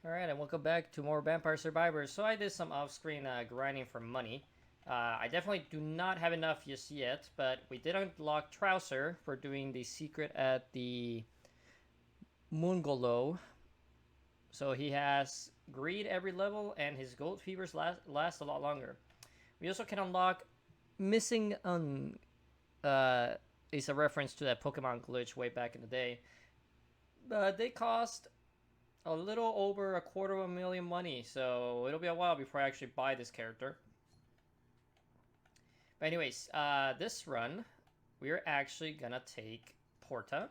Alright, and welcome back to more Vampire Survivors. So I did some off-screen grinding for money. I definitely do not have enough just yet, but we did unlock Trouser for doing the secret at the Moongolo. So he has greed every level, and his gold fevers last a lot longer. We also can unlock Missing is a reference to that Pokemon glitch way back in the day. But they cost a little over $250,000 money, so it'll be a while before I actually buy this character. But anyways, this run, we're actually gonna take Porta.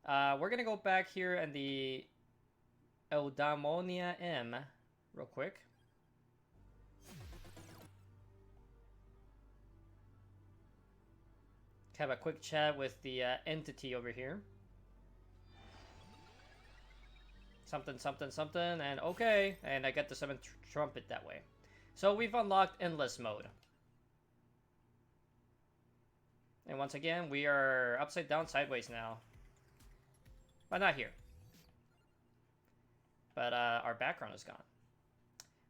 We're gonna go back here in the Eudaimonia M real quick. Have a quick chat with the entity over here. Something, something, something, and okay. And I get the 7th trumpet that way. So we've unlocked endless mode. And once again, we are upside down sideways now. But not here. But our background is gone.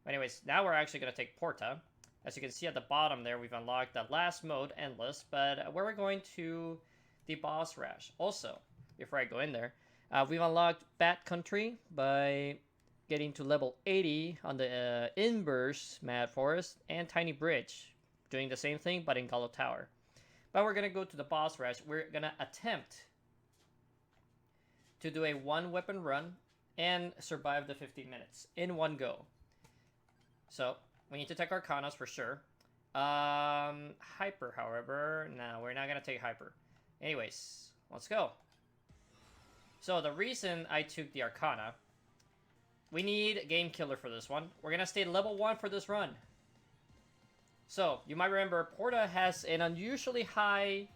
Anyways, now we're actually going to take Porta. As you can see at the bottom there, we've unlocked the last mode, endless. But we're going to the boss Rash. Also, before I go in there, we've unlocked Bat Country by getting to level 80 on the Inverse Mad Forest and Tiny Bridge. Doing the same thing, but in Gallo Tower. But we're going to go to the boss Rash. We're going to attempt to do a 1-weapon run and survive the 15 minutes in one go. So, we need to take Arcanas for sure. Hyper, however, no, we're not going to take Hyper. Anyways, let's go. So, the reason I took the Arcana, we need Game Killer for this one. We're going to stay level 1 for this run. So, you might remember, Porta has an unusually high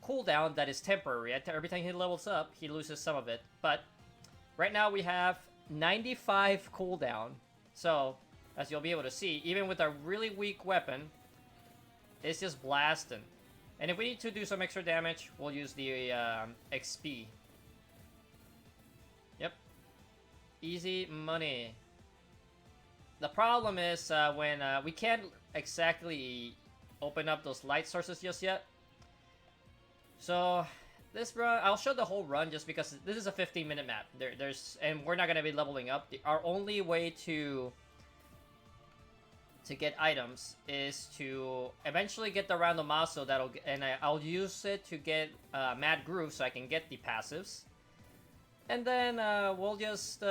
cooldown that is temporary. Every time he levels up, he loses some of it. But, right now we have 95 cooldown. So, as you'll be able to see, even with a really weak weapon, it's just blasting. And if we need to do some extra damage, we'll use the XP. Yep. Easy money. The problem is when we can't exactly open up those light sources just yet. So this run, I'll show the whole run just because this is a 15-minute map. And we're not gonna be leveling up. Our only way to get items is to eventually get the Randomazo I'll use it to get Mad Groove so I can get the passives. And then we'll just sit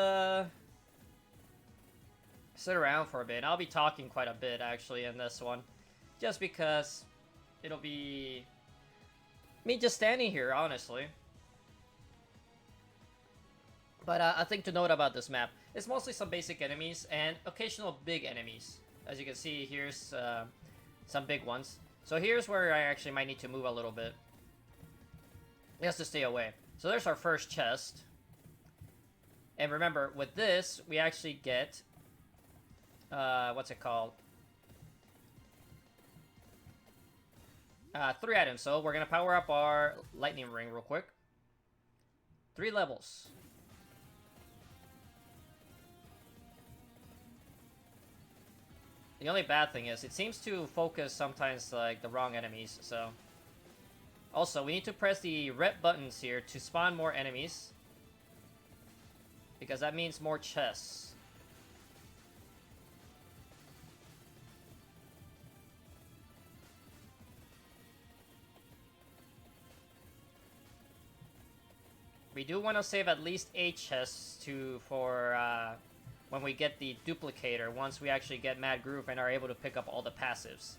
around for a bit. I'll be talking quite a bit actually in this one. Just because it'll be me just standing here, honestly. But a thing to note about this map, it's mostly some basic enemies and occasional big enemies. As you can see, here's some big ones. So here's where I actually might need to move a little bit. Just to stay away. So there's our first chest. And remember, with this, we actually get... what's it called? 3 items. So we're going to power up our lightning ring real quick. 3 levels. The only bad thing is, it seems to focus sometimes like the wrong enemies, so... Also, we need to press the red buttons here to spawn more enemies. Because that means more chests. We do want to save at least 8 chests for when we get the duplicator, once we actually get Mad Groove and are able to pick up all the passives.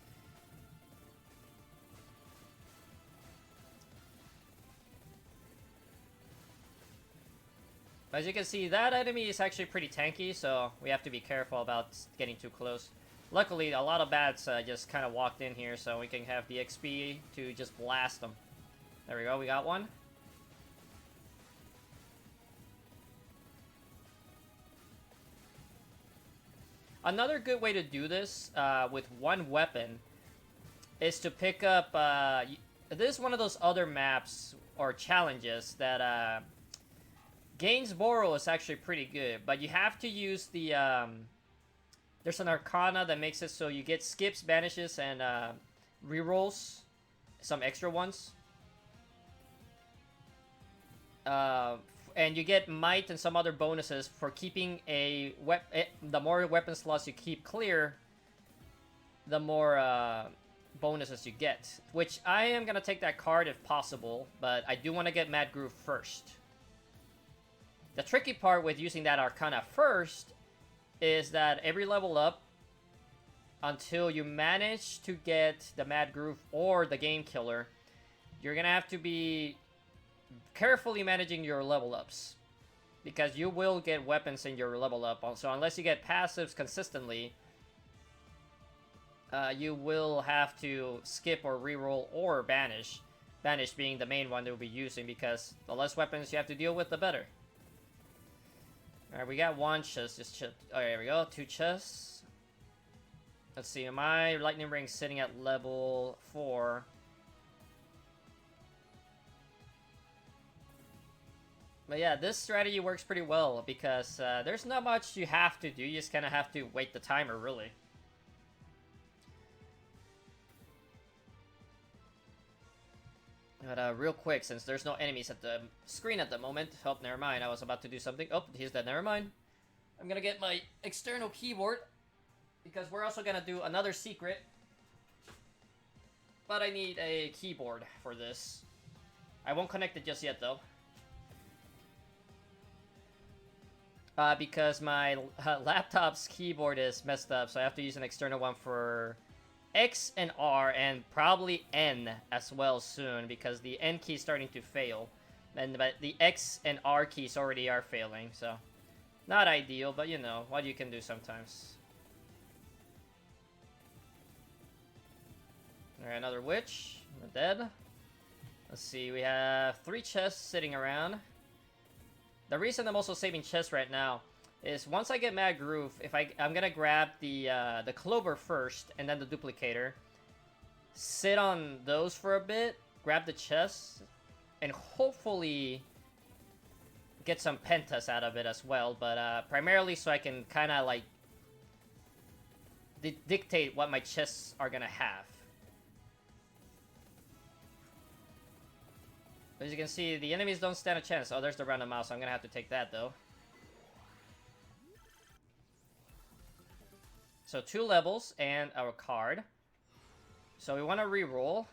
As you can see, that enemy is actually pretty tanky, so we have to be careful about getting too close. Luckily, a lot of bats just kind of walked in here, so we can have the XP to just blast them. There we go, we got one. Another good way to do this with one weapon is to pick up... this is one of those other maps or challenges that Gainsborough is actually pretty good, but you have to use the there's an Arcana that makes it so you get skips, banishes, and rerolls, some extra ones. And you get might and some other bonuses for keeping a the more weapon slots you keep clear, the more bonuses you get. Which I am gonna take that card if possible, but I do want to get Mad Groove first. The tricky part with using that Arcana first is that every level up, until you manage to get the Mad Groove or the Game Killer, you're gonna have to be carefully managing your level ups, because you will get weapons in your level up. So unless you get passives consistently, you will have to skip or reroll or banish. Banish being the main one that we'll be using, because the less weapons you have to deal with, the better. Alright, we got one chest. Just oh, there we go. 2 chests. Let's see. My lightning ring sitting at level 4. But yeah, this strategy works pretty well because there's not much you have to do. You just kind of have to wait the timer, really. But real quick, since there's no enemies at the screen at the moment. Oh, never mind. I was about to do something. Oh, he's dead. Never mind. I'm gonna get my external keyboard because we're also gonna do another secret. But I need a keyboard for this. I won't connect it just yet, though. Because my laptop's keyboard is messed up, so I have to use an external one for X and R, and probably N as well soon, because the N key is starting to fail. But the X and R keys already are failing, so not ideal, but you know, what you can do sometimes. Alright, another witch. We're dead. Let's see, we have 3 chests sitting around. The reason I'm also saving chests right now is once I get Mad Groove, I'm gonna grab the Clover first and then the Duplicator, sit on those for a bit, grab the chests, and hopefully get some Pentas out of it as well. But primarily so I can kind of like dictate what my chests are gonna have. As you can see, the enemies don't stand a chance. Oh, there's the random mouse. I'm gonna have to take that, though. So 2 levels and our card. So we want to reroll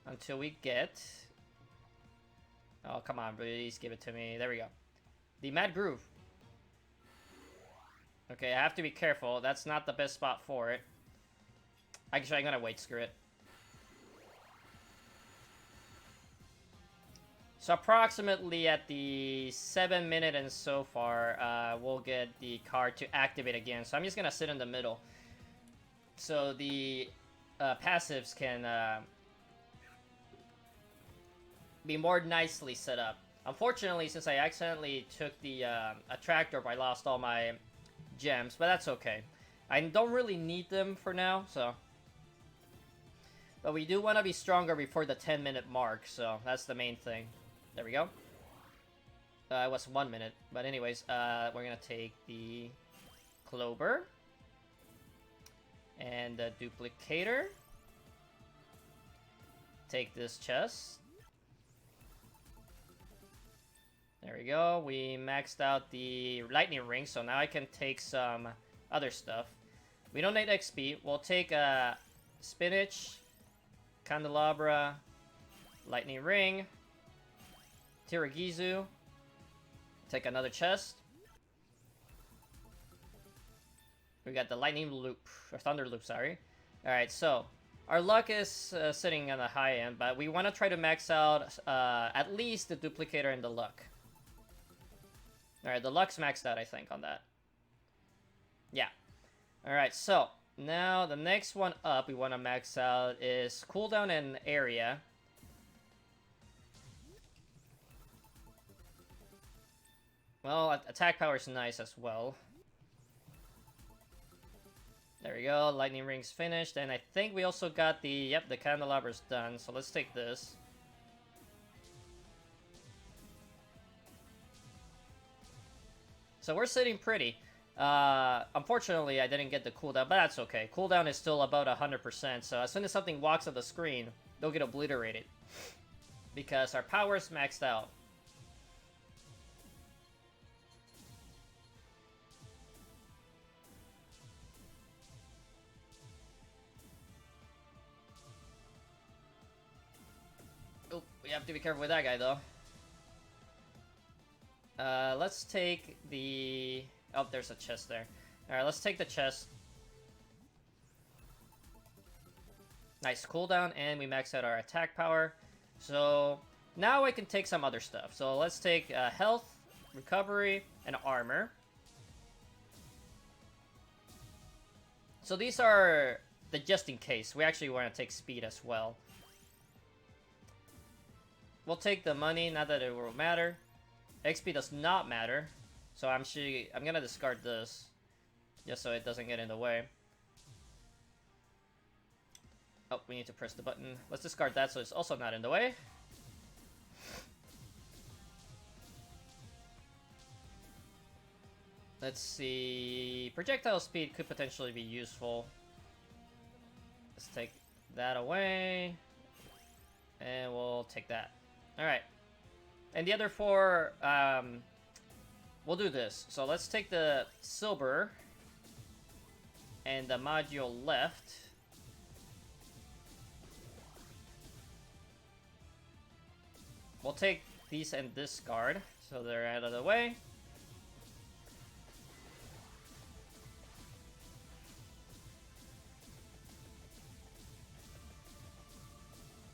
until we get... Oh, come on, please give it to me. There we go. The Mad Groove. Okay, I have to be careful. That's not the best spot for it. Actually, I'm gonna wait. Screw it. So approximately at the 7 minute and so far, we'll get the card to activate again. So I'm just gonna sit in the middle, so the passives can be more nicely set up. Unfortunately, since I accidentally took the attractor, I lost all my gems, but that's okay. I don't really need them for now, so. But we do want to be stronger before the 10-minute mark, so that's the main thing. There we go. It was 1 minute. But anyways, we're going to take the Clover. And the Duplicator. Take this chest. There we go. We maxed out the lightning ring, so now I can take some other stuff. We don't need XP. We'll take spinach, candelabra, lightning ring, Tiragizu. Take another chest. We got the lightning loop, or thunder loop, sorry. Alright, so our luck is sitting on the high end, but we want to try to max out at least the duplicator and the luck. Alright, the luck's maxed out, I think, on that. Yeah. Alright, so now the next one up we want to max out is cooldown and area. Well, attack power is nice as well. There we go, lightning ring's finished, and I think we also got the, yep, the candelabra's done, so let's take this. So we're sitting pretty. Unfortunately, I didn't get the cooldown, but that's okay. Cooldown is still about 100%, so as soon as something walks on the screen, they'll get obliterated. Because our power is maxed out. Oh, we have to be careful with that guy, though. Let's take the... Oh, there's a chest there. Alright, let's take the chest. Nice cooldown, and we max out our attack power. So, now I can take some other stuff. So, let's take health, recovery, and armor. So, these are the just in case. We actually want to take speed as well. We'll take the money, not that it will matter. XP does not matter. So I'm gonna discard this. Just so it doesn't get in the way. Oh, we need to press the button. Let's discard that so it's also not in the way. Let's see... Projectile speed could potentially be useful. Let's take that away. And we'll take that. Alright. And the other four, we'll do this. So let's take the silver and the module left. We'll take these and discard, so they're out of the way.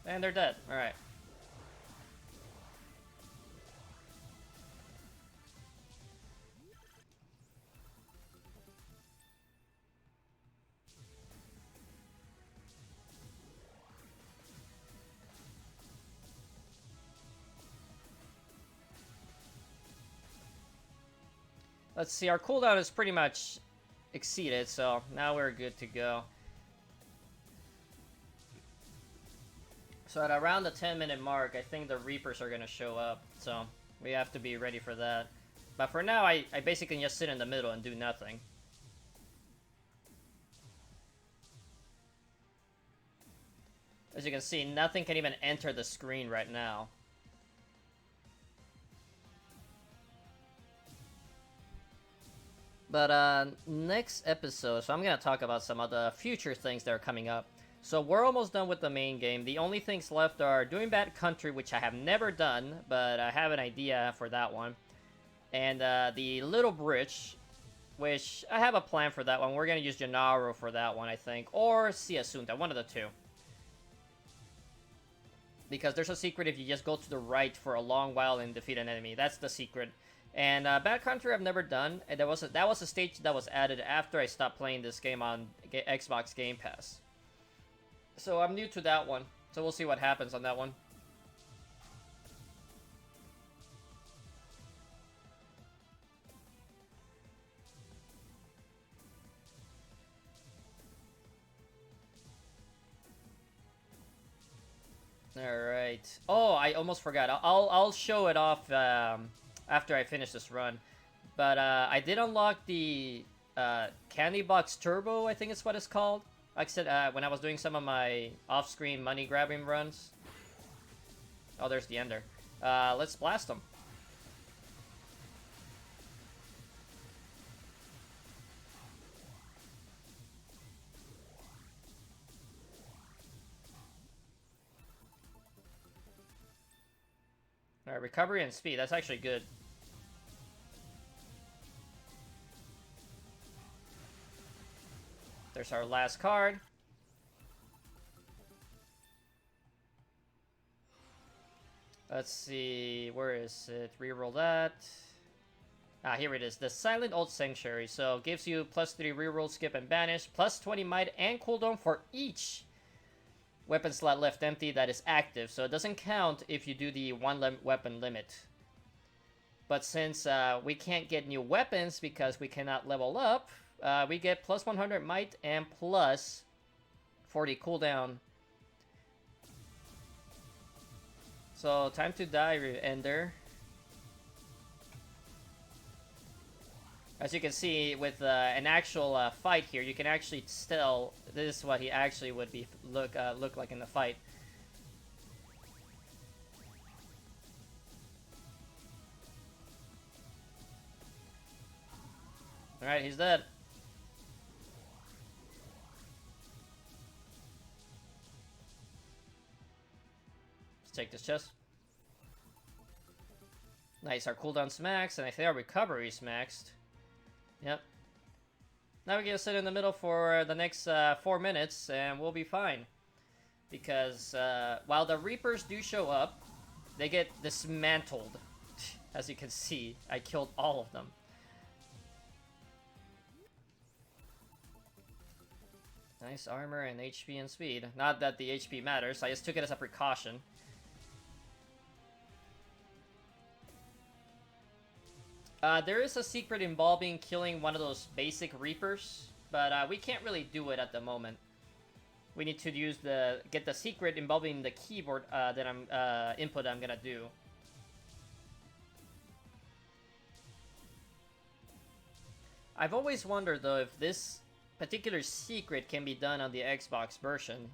And they're dead. Alright. Let's see, our cooldown is pretty much exceeded, so now we're good to go. So at around the 10-minute mark, I think the Reapers are gonna show up, so we have to be ready for that. But for now, I basically just sit in the middle and do nothing. As you can see, nothing can even enter the screen right now. But next episode, so I'm going to talk about some of the future things that are coming up. So we're almost done with the main game. The only things left are Doing Bad Country, which I have never done, but I have an idea for that one. And the Little Bridge, which I have a plan for that one. We're going to use Gennaro for that one, I think. Or Siasunta, one of the two. Because there's a secret if you just go to the right for a long while and defeat an enemy. That's the secret. And Bad Country I've never done, and that was a stage that was added after I stopped playing this game on Xbox Game Pass. So I'm new to that one, so we'll see what happens on that one. All right. Oh, I almost forgot. I'll show it off after I finish this run. But I did unlock the Candy Box Turbo, I think it's what it's called. Like I said, when I was doing some of my off-screen money-grabbing runs. Oh, there's the Ender. Let's blast them. Alright, recovery and speed. That's actually good. There's our last card. Let's see, where is it? Reroll that. Ah, here it is. The Silent Old Sanctuary. So, gives you +3 reroll, skip, and banish, +20 might and cooldown for each weapon slot left empty that is active. So, it doesn't count if you do the weapon limit. But since we can't get new weapons because we cannot level up, we get +100 might and +40 cooldown. So, time to die, Ender. As you can see, with an actual fight here, you can actually still... This is what he actually would be look like in the fight. Alright, he's dead. Let's take this chest. Nice, our cooldown's maxed, and I think our recovery's maxed. Yep. Now we're gonna sit in the middle for the next 4 minutes, and we'll be fine. Because while the Reapers do show up, they get dismantled. As you can see, I killed all of them. Nice armor and HP and speed. Not that the HP matters, I just took it as a precaution. There is a secret involving killing one of those basic Reapers, but we can't really do it at the moment. We need to use get the secret involving the keyboard that input I'm gonna do. I've always wondered though if this particular secret can be done on the Xbox version,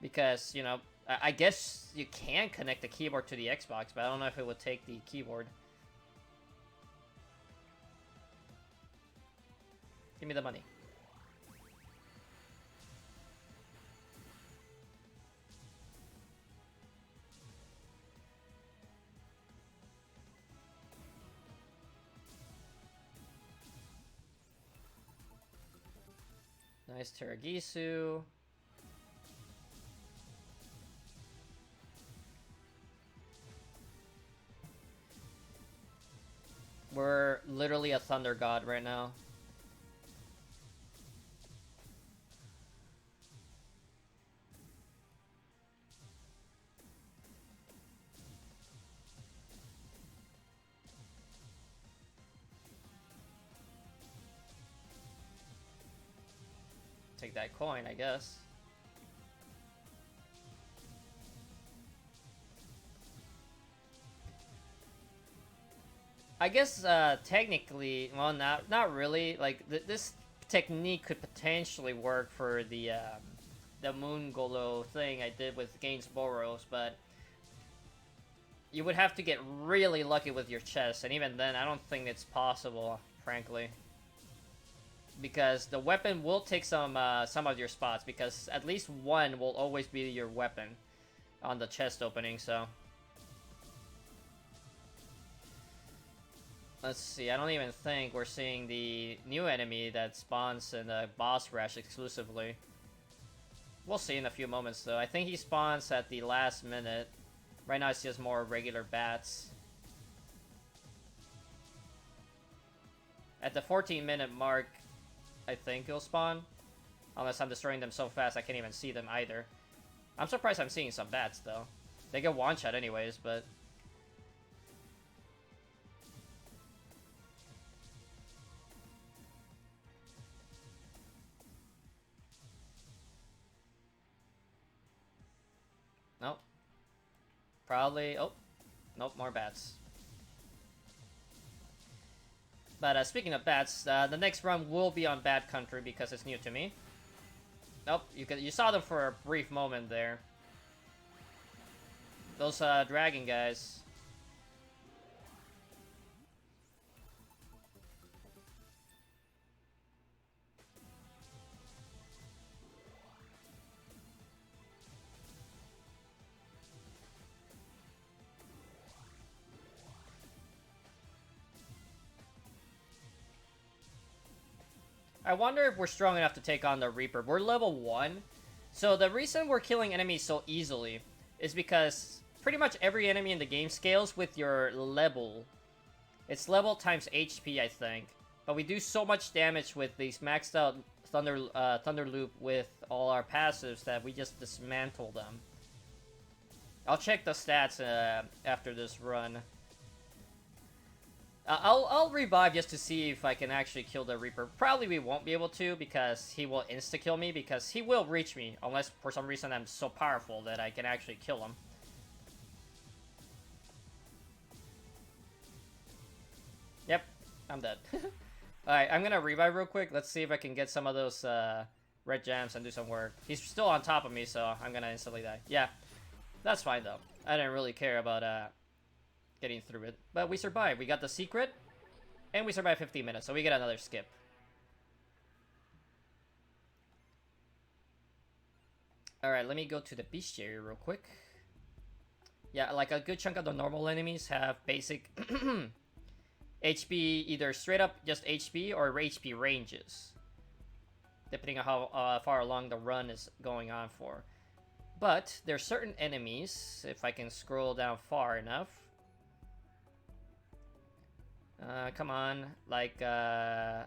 because you know I guess you can connect the keyboard to the Xbox, but I don't know if it would take the keyboard. Give me the money. Nice Teragisu. We're literally a Thunder God right now. Take that coin, I guess. I guess technically, well, not really. Like this technique could potentially work for the Moon Golo thing I did with Gainsborough's, but you would have to get really lucky with your chest, and even then, I don't think it's possible, frankly. Because the weapon will take some of your spots, because at least one will always be your weapon on the chest opening, so. Let's see, I don't even think we're seeing the new enemy that spawns in the boss Rash exclusively. We'll see in a few moments though. I think he spawns at the last minute. Right now it's just more regular bats. At the 14-minute mark, I think he'll spawn. Unless I'm destroying them so fast I can't even see them either. I'm surprised I'm seeing some bats though. They get one-shot anyways, but... Nope. Probably... Oh. Nope, more bats. But speaking of bats, the next run will be on Bat Country because it's new to me. Nope, you saw them for a brief moment there. Those dragon guys. I wonder if we're strong enough to take on the Reaper. We're level 1. So the reason we're killing enemies so easily is because pretty much every enemy in the game scales with your level. It's level times HP, I think. But we do so much damage with these maxed out Thunder Loop with all our passives that we just dismantle them. I'll check the stats after this run. I'll revive just to see if I can actually kill the Reaper. Probably we won't be able to because he will insta-kill me because he will reach me unless for some reason I'm so powerful that I can actually kill him. Yep, I'm dead. Alright, I'm gonna revive real quick. Let's see if I can get some of those red gems and do some work. He's still on top of me, so I'm gonna instantly die. Yeah, that's fine though. I didn't really care about getting through it. But we survived. We got the secret, and we survived 15 minutes, so we get another skip. Alright, let me go to the bestiary real quick. Yeah, like a good chunk of the normal enemies have basic HP, either straight up just HP or HP ranges, depending on how far along the run is going on for. But there's certain enemies, if I can scroll down far enough. Come on, like the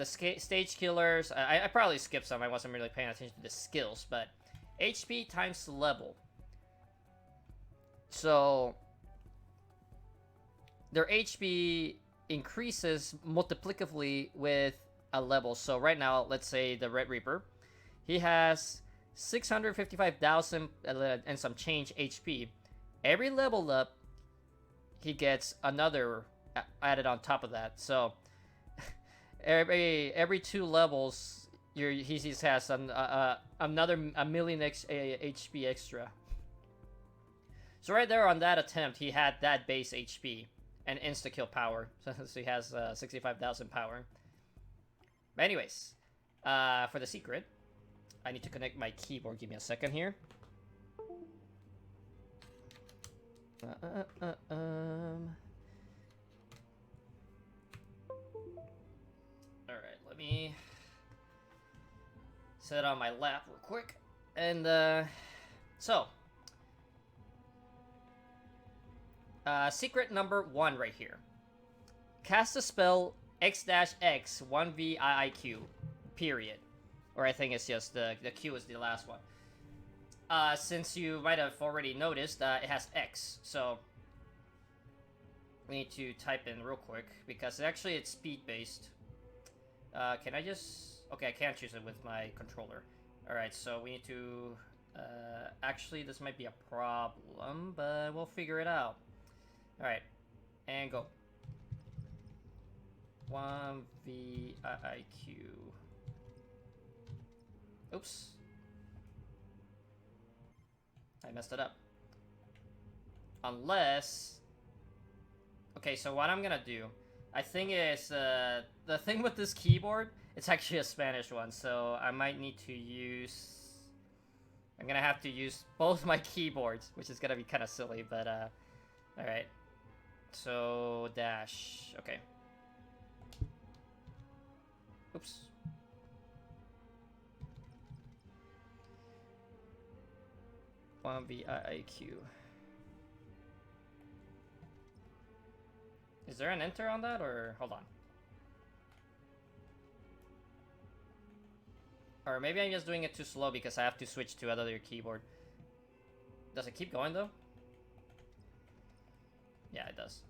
stage killers. I probably skipped some. I wasn't really paying attention to the skills, but HP times level. So their HP increases multiplicatively with a level. So right now, let's say the Red Reaper, he has 655,000 and some change HP. Every level up, he gets another added on top of that. So every 2 levels, he just has another a million HP extra. So right there on that attempt, he had that base HP and insta-kill power. So he has 65,000 power. But anyways, for the secret, I need to connect my keyboard. Give me a second here. Alright, let me set it on my lap real quick. And, so... secret number 1 right here. Cast a spell X-X 1v IIQ, period. Or I think it's just the Q is the last one. Since you might have already noticed, it has X, so we need to type in real quick, because actually it's speed-based. Can I just... Okay, I can't choose it with my controller. Alright, so we need to... actually, this might be a problem, but we'll figure it out. Alright, and go. 1v IIQ. Oops. I messed it up. Unless... Okay, so what I'm gonna do, I think is, the thing with this keyboard, it's actually a Spanish one, so I might need to use... I'm gonna have to use both my keyboards, which is gonna be kind of silly, but, alright. So, dash, okay. Oops. VIIQ. Is there an enter on that, or hold on? Or maybe I'm just doing it too slow because I have to switch to another keyboard. Does it keep going though? Yeah, it does.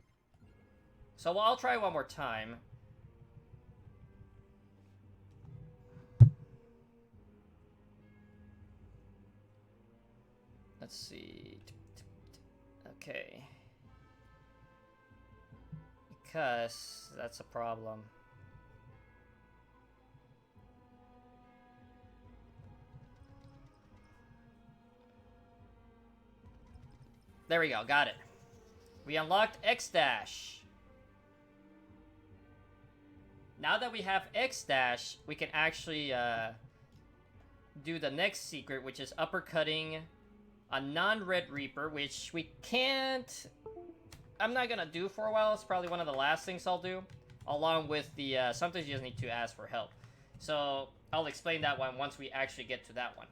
So I'll try one more time. Let's see. Okay. Because that's a problem. There we go, got it. We unlocked X-Dash. Now that we have X-Dash, we can actually do the next secret, which is uppercutting a non-Red Reaper, which we can't... I'm not gonna do for a while. It's probably one of the last things I'll do, along with the sometimes you just need to ask for help. So I'll explain that one once we actually get to that one.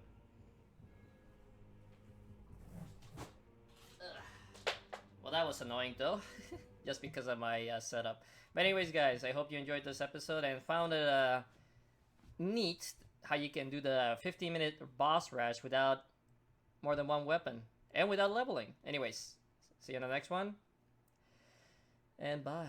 Ugh. Well, that was annoying though, just because of my setup. But anyways, guys, I hope you enjoyed this episode and found it neat how you can do the 15-minute boss rush without more than one weapon and without leveling. Anyways, see you in the next one. And bye.